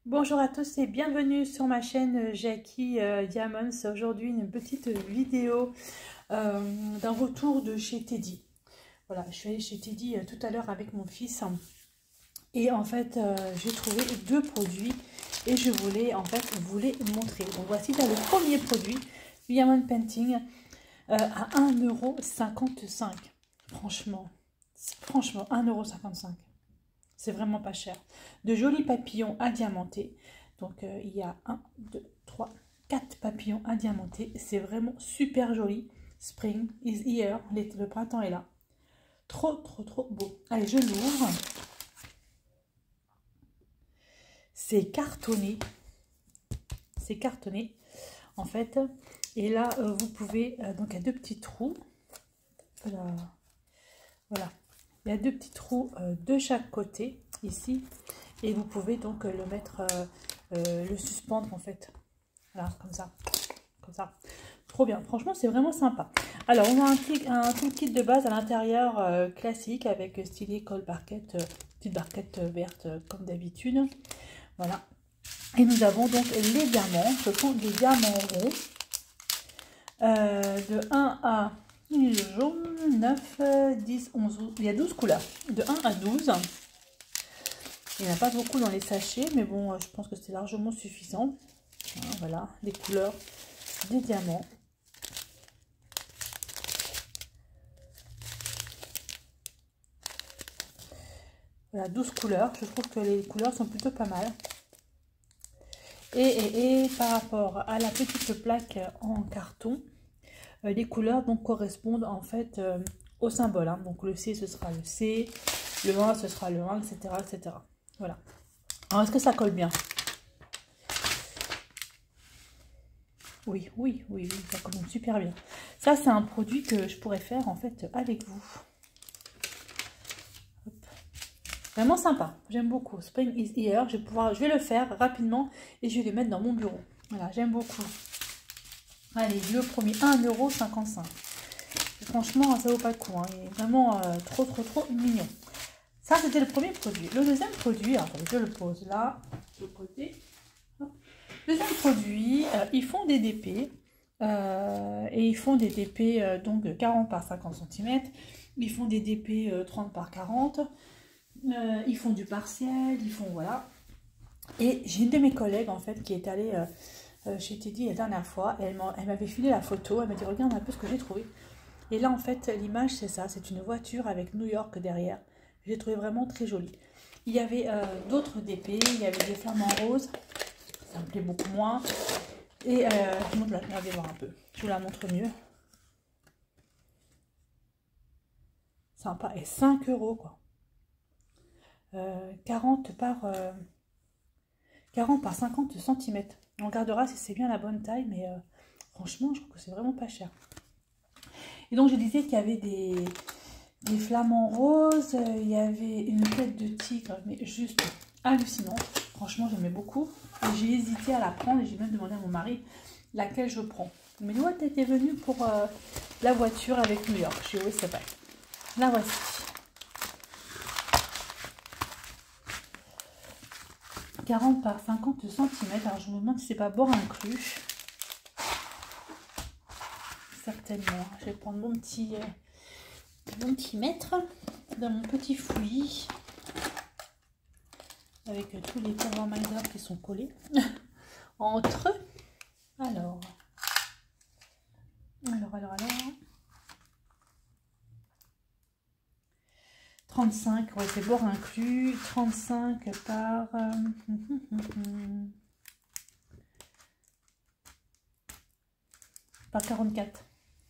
Bonjour à tous et bienvenue sur ma chaîne Jackie Diamonds. Aujourd'hui une petite vidéo d'un retour de chez Teddy. Voilà, je suis allée chez Teddy tout à l'heure avec mon fils et en fait j'ai trouvé deux produits et je voulais vous les montrer. Donc voici là, le premier produit, Diamond Painting à 1,55 €. Franchement 1,55 €. C'est vraiment pas cher. De jolis papillons adiamantés. Donc, il y a 1, 2, 3, 4 papillons adiamantés. C'est vraiment super joli. Spring is here. Le printemps est là. Trop, trop, trop beau. Allez, je l'ouvre. C'est cartonné. C'est cartonné, en fait. Et là, vous pouvez... donc, il y a deux petits trous. Voilà. Voilà. Il y a deux petits trous de chaque côté, ici. Et vous pouvez donc le mettre, le suspendre en fait. Voilà, comme ça. Comme ça. Trop bien. Franchement, c'est vraiment sympa. Alors, on a un kit de base à l'intérieur classique avec stylet colle barquette, petite barquette verte comme d'habitude. Voilà. Et nous avons donc les diamants. Ce sont des diamants ronds. De 1 à... jaune, 9, 10, 11, il y a 12 couleurs, de 1 à 12. Il n'y en a pas beaucoup dans les sachets, mais bon, je pense que c'est largement suffisant. Voilà, les couleurs des diamants. Voilà, 12 couleurs, je trouve que les couleurs sont plutôt pas mal. Et par rapport à la petite plaque en carton, les couleurs donc correspondent en fait au symbole. Hein. Donc le C ce sera le C, le 1 ce sera le 1, etc. etc. Voilà. Alors est-ce que ça colle bien? Oui, oui, oui, oui, ça colle super bien. Ça c'est un produit que je pourrais faire en fait avec vous. Hop. Vraiment sympa, j'aime beaucoup. Spring is here, je vais le faire rapidement et je vais le mettre dans mon bureau. Voilà, j'aime beaucoup. Allez, le premier, 1,55 €. Franchement, ça vaut pas le coup. Hein. Il est vraiment trop, trop, trop mignon. Ça, c'était le premier produit. Le deuxième produit, attendez, je le pose là, de côté. Deuxième produit, ils font des DP. Et ils font des DP donc 40 par 50 cm. Ils font des DP 30 par 40. Ils font du partiel. Ils font, voilà. Et j'ai une de mes collègues, en fait, qui est allée... chez Teddy la dernière fois, elle m'avait filé la photo, elle m'a dit regarde un peu ce que j'ai trouvé. Et là en fait l'image c'est ça, c'est une voiture avec New York derrière. J'ai trouvé vraiment très joli. Il y avait d'autres DP, il y avait des flamants roses, ça me plaît beaucoup moins. Et je montre la, regardez voir un peu, je vous la montre mieux. Sympa, et 5 € quoi. 40 par 50 cm. On regardera si c'est bien la bonne taille, mais franchement, je trouve que c'est vraiment pas cher. Et donc, je disais qu'il y avait des flamants roses, il y avait une tête de tigre, mais juste hallucinante. Franchement, j'aimais beaucoup. J'ai hésité à la prendre et j'ai même demandé à mon mari laquelle je prends. Il m'a dit, ouais, t'étais venue pour la voiture avec New York. Je dis, oui, c'est vrai. La voici. « 40 par 50 cm. Alors, je me demande si c'est pas bord inclus. Certainement. Je vais prendre mon petit mètre dans mon petit fouillis. Avec tous les Powermiser qui sont collés entre eux. Alors. 35, ouais, c'est bord inclus. 35 par... par 44.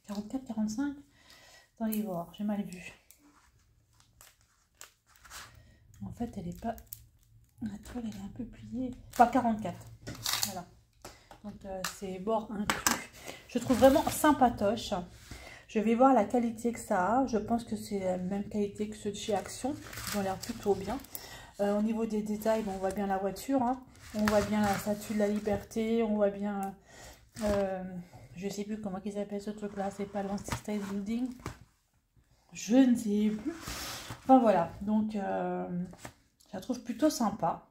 44, 45. Attendez voir, j'ai mal vu. En fait, elle est pas... La toile, elle est un peu pliée. Par 44. Voilà. Donc, c'est bord inclus. Je trouve vraiment sympatoche. Je vais voir la qualité que ça a. Je pense que c'est la même qualité que ceux de chez Action. Ils ont l'air plutôt bien. Au niveau des détails, bon, on voit bien la voiture. Hein. On voit bien la statue de la liberté. On voit bien... je ne sais plus comment ils appellent ce truc-là. C'est pas l'Empire State Building. Je ne sais plus. Enfin, voilà. Donc, je la trouve plutôt sympa.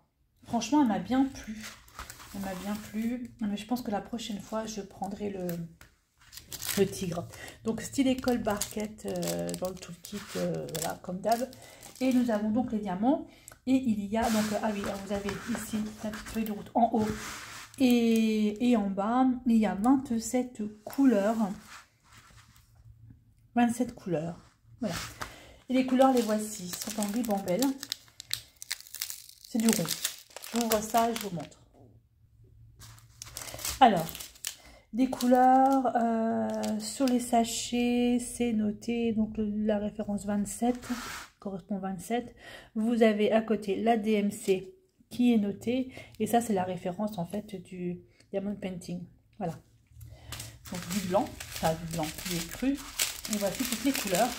Franchement, elle m'a bien plu. Elle m'a bien plu. Mais je pense que la prochaine fois, je prendrai le tigre. Donc, style école barquette dans le toolkit, voilà, comme d'hab. Et nous avons donc les diamants. Et il y a donc, ah oui, alors vous avez ici la petite feuille de route en haut et en bas. Il y a 27 couleurs. 27 couleurs. Voilà. Et les couleurs, les voici. Sont en ribambelle. C'est du rond. J'ouvre ça et je vous montre. Alors, des couleurs sur les sachets, c'est noté. Donc, la référence 27 correspond 27. Vous avez à côté la DMC qui est notée. Et ça, c'est la référence en fait du Diamond Painting. Voilà. Donc, du blanc. Enfin, du blanc qui est cru. Et voici toutes les couleurs.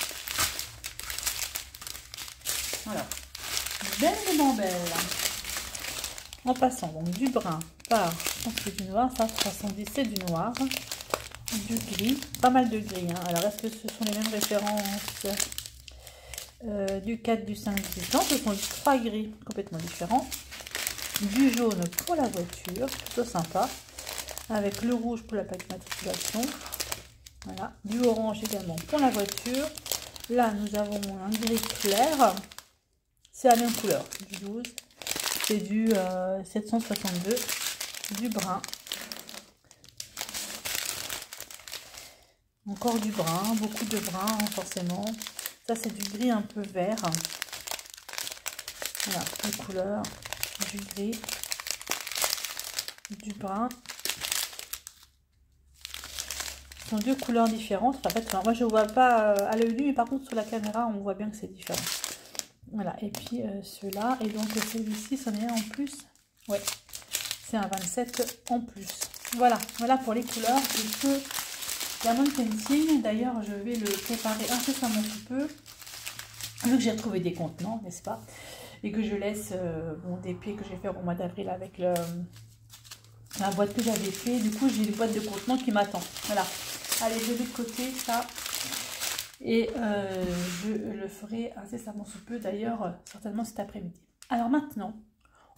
Voilà. Belle. En passant donc du brun par, je pense que c'est du noir, ça 70 c'est du noir, du gris, pas mal de gris. Hein. Alors est-ce que ce sont les mêmes références du 4, du 5, du 10? Non, ce sont 3 gris complètement différents. Du jaune pour la voiture, plutôt sympa, avec le rouge pour la plaque d'immatriculation. Voilà, du orange également pour la voiture. Là, nous avons un gris clair. C'est la même couleur, du 12. C'est du 762. Du brun. Encore du brun, beaucoup de brun, hein, forcément. Ça, c'est du gris un peu vert. Voilà, les couleurs. Du gris. Du brun. Ce sont deux couleurs différentes. En fait, moi, je ne vois pas à l'œil nu, mais par contre, sur la caméra, on voit bien que c'est différent. Voilà, et puis ceux-là, et donc celui-ci, c'en est un en plus. Ouais, c'est un 27 en plus. Voilà, voilà pour les couleurs. Et ce Diamond Painting, d'ailleurs, je vais le préparer incessamment sous peu, vu que j'ai retrouvé des contenants, n'est-ce pas? Et que je laisse bon, des pieds que j'ai fait au mois d'avril avec la boîte que j'avais fait. Du coup, j'ai une boîte de contenants qui m'attend. Voilà, allez, je vais de côté ça. Et je le ferai incessamment sous peu, d'ailleurs, certainement cet après-midi. Alors maintenant,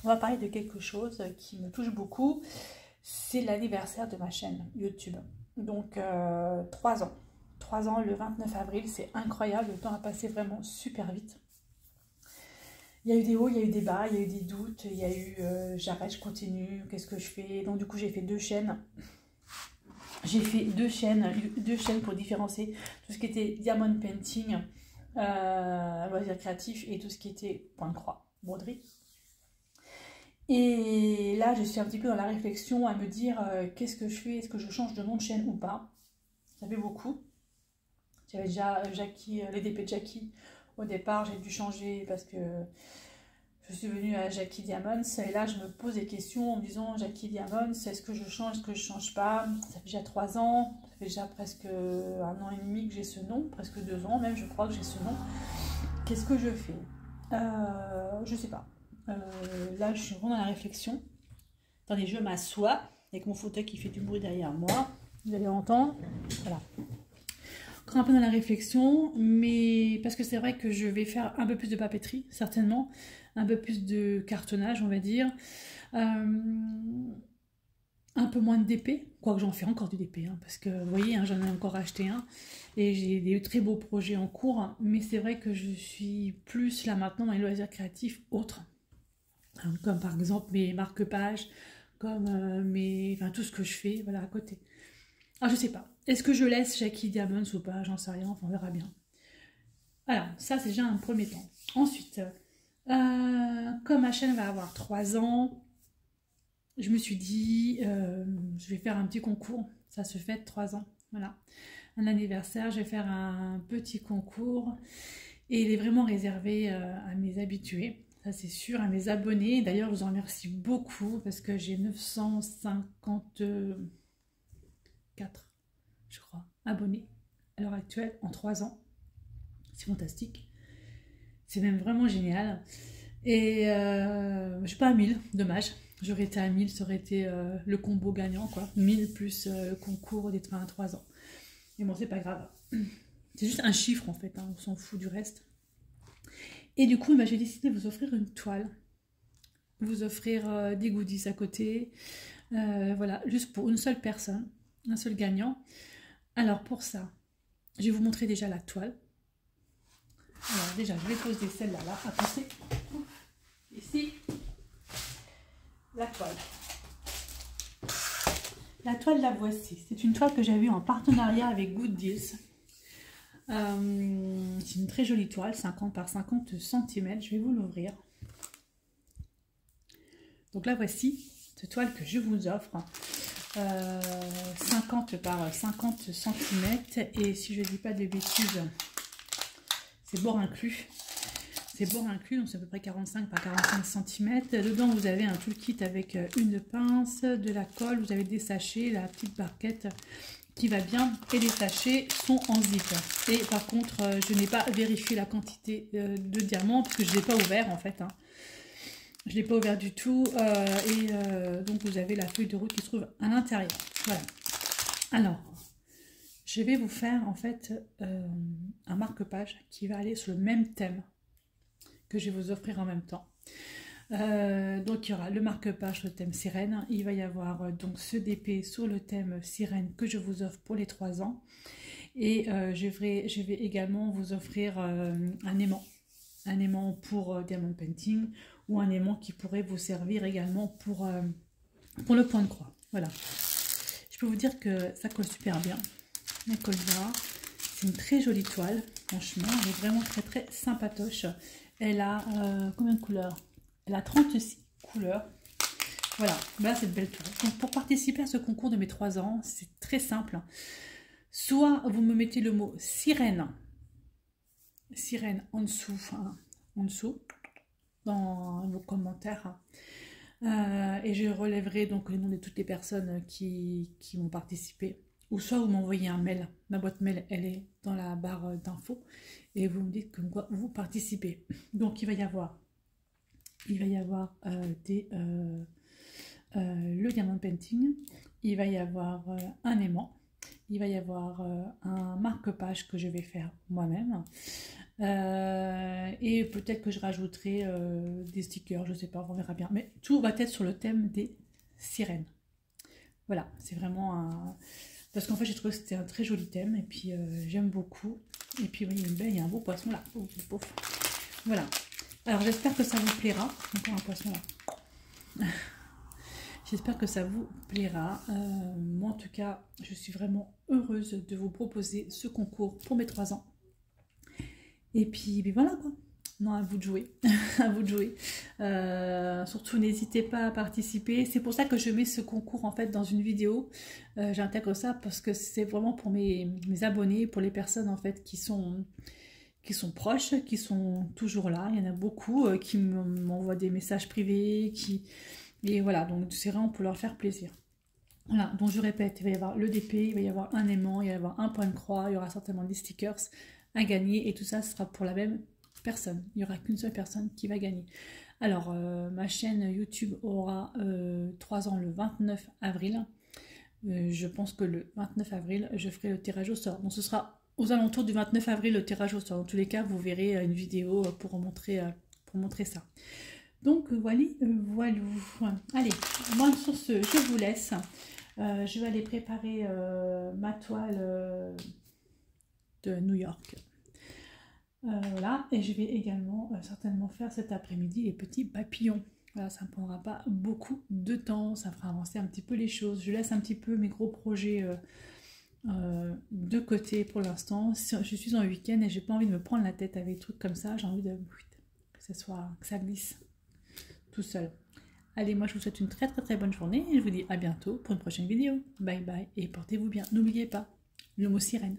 on va parler de quelque chose qui me touche beaucoup. C'est l'anniversaire de ma chaîne YouTube. Donc, 3 ans. 3 ans, le 29 avril, c'est incroyable. Le temps a passé vraiment super vite. Il y a eu des hauts, il y a eu des bas, il y a eu des doutes, il y a eu j'arrête, je continue, qu'est-ce que je fais? Donc du coup, j'ai fait 2 chaînes. J'ai fait deux chaînes pour différencier tout ce qui était Diamond Painting, loisirs créatifs et tout ce qui était point-croix, broderie. Et là, je suis un petit peu dans la réflexion à me dire qu'est-ce que je fais, est-ce que je change de nom de chaîne ou pas? Ça fait beaucoup. J'avais déjà Jackie, les DP de Jackie au départ, j'ai dû changer parce que je suis venue à Jackie Diamonds et là je me pose des questions en me disant Jackie Diamonds, est-ce que je change, est-ce que je change pas? Ça fait déjà 3 ans, ça fait déjà presque 1 an et demi que j'ai ce nom, presque 2 ans même je crois que j'ai ce nom. Qu'est-ce que je fais? Je sais pas. Là je suis vraiment dans la réflexion. Attendez, je m'assois avec mon fauteuil qui fait du bruit derrière moi. Vous allez entendre. Voilà. Encore un peu dans la réflexion, mais parce que c'est vrai que je vais faire un peu plus de papeterie, certainement. Un peu plus de cartonnage, on va dire. Un peu moins de DP, quoique j'en fais encore du DP, hein, parce que vous voyez, hein, j'en ai encore acheté un. Et j'ai des très beaux projets en cours, hein, mais c'est vrai que je suis plus là maintenant dans les loisirs créatifs autres. Hein, comme par exemple mes marque-pages, comme enfin, tout ce que je fais, voilà, à côté. Alors je sais pas, est-ce que je laisse Jackie Diamonds ou pas, j'en sais rien, enfin, on verra bien. Voilà, ça c'est déjà un premier temps. Ensuite, comme ma chaîne va avoir 3 ans, je me suis dit, je vais faire un petit concours, ça se fête 3 ans, voilà. Un anniversaire, je vais faire un petit concours et il est vraiment réservé à mes habitués, ça c'est sûr, à mes abonnés. D'ailleurs, je vous en remercie beaucoup parce que j'ai 954, je crois, abonnés à l'heure actuelle en 3 ans. C'est fantastique. C'est même vraiment génial. Et je ne suis pas à 1000, dommage. J'aurais été à 1000, ça aurait été le combo gagnant, quoi. 1000 plus le concours des 23 ans. Mais bon, c'est pas grave. C'est juste un chiffre, en fait. Hein, on s'en fout du reste. Et du coup, j'ai décidé de vous offrir une toile. vous offrir des goodies à côté. Voilà, juste pour une seule personne, un seul gagnant. Alors pour ça, je vais vous montrer déjà la toile. Alors déjà, je vais poser celle-là, là, à passer. Ici, la toile. La toile, la voici. C'est une toile que j'avais en partenariat avec Good Deals. C'est une très jolie toile, 50 par 50 cm. Je vais vous l'ouvrir. Donc la voici, cette toile que je vous offre. 50 par 50 cm. Et si je ne dis pas de bêtises, c'est bord inclus. C'est bord inclus, donc c'est à peu près 45 par 45 cm. Dedans, vous avez un toolkit avec une pince, de la colle, vous avez des sachets, la petite barquette qui va bien. Et les sachets sont en zip. Et par contre, je n'ai pas vérifié la quantité de diamants parce que je ne l'ai pas ouvert en fait. Hein. Je ne l'ai pas ouvert du tout. Donc, vous avez la feuille de route qui se trouve à l'intérieur. Voilà. Alors, je vais vous faire en fait un marque-page qui va aller sur le même thème que je vais vous offrir en même temps. Donc il y aura le marque-page sur le thème sirène, il va y avoir donc ce DP sur le thème sirène que je vous offre pour les 3 ans, et je vais également vous offrir un aimant pour diamond painting, ou un aimant qui pourrait vous servir également pour le point de croix. Voilà, je peux vous dire que ça colle super bien, elle colle bien, c'est une très jolie toile, franchement elle est vraiment très très sympatoche. Elle a combien de couleurs? Elle a 36 couleurs. Voilà, là c'est une belle toile. Donc pour participer à ce concours de mes 3 ans, c'est très simple. Soit vous me mettez le mot sirène, en dessous, dans vos commentaires. Et je relèverai donc le nom de toutes les personnes qui vont participer. Ou soit vous m'envoyez un mail. Ma boîte mail, elle est dans la barre d'infos. Et vous me dites comme quoi vous participez. Donc il va y avoir le diamant painting, il va y avoir un aimant, il va y avoir un marque-page que je vais faire moi-même, et peut-être que je rajouterai des stickers, je sais pas, on verra bien, mais tout va être sur le thème des sirènes. Voilà, c'est vraiment un... Parce qu'en fait j'ai trouvé que c'était un très joli thème, et puis j'aime beaucoup. Et puis oui, il y a un beau poisson là. Voilà. Alors j'espère que ça vous plaira. Encore un poisson là. J'espère que ça vous plaira. Moi en tout cas, je suis vraiment heureuse de vous proposer ce concours pour mes 3 ans. Et puis voilà quoi. Non, à vous de jouer. À vous de jouer. Surtout n'hésitez pas à participer. C'est pour ça que je mets ce concours en fait dans une vidéo. J'intègre ça parce que c'est vraiment pour mes abonnés, pour les personnes en fait qui sont proches, qui sont toujours là. Il y en a beaucoup qui m'envoient des messages privés, et voilà, donc c'est vraiment pour leur faire plaisir. Voilà, donc je répète, il va y avoir le DP, il va y avoir un aimant, il va y avoir un point de croix, il y aura certainement des stickers à gagner, et tout ça sera pour la même personne. Il n'y aura qu'une seule personne qui va gagner. Alors, ma chaîne YouTube aura 3 ans le 29 avril. Je pense que le 29 avril, je ferai le tirage au sort. Donc ce sera aux alentours du 29 avril le tirage au sort. Dans tous les cas, vous verrez une vidéo pour montrer ça. Donc voilà. Allez, moi sur ce, je vous laisse. Je vais aller préparer ma toile de New York. Voilà, et je vais également certainement faire cet après-midi les petits papillons. Voilà, ça ne prendra pas beaucoup de temps, ça fera avancer un petit peu les choses. Je laisse un petit peu mes gros projets de côté pour l'instant. Je suis en week-end et j'ai pas envie de me prendre la tête avec des trucs comme ça. J'ai envie que ça glisse tout seul. Allez, moi je vous souhaite une très très bonne journée et je vous dis à bientôt pour une prochaine vidéo. Bye bye et portez-vous bien. N'oubliez pas le mot sirène.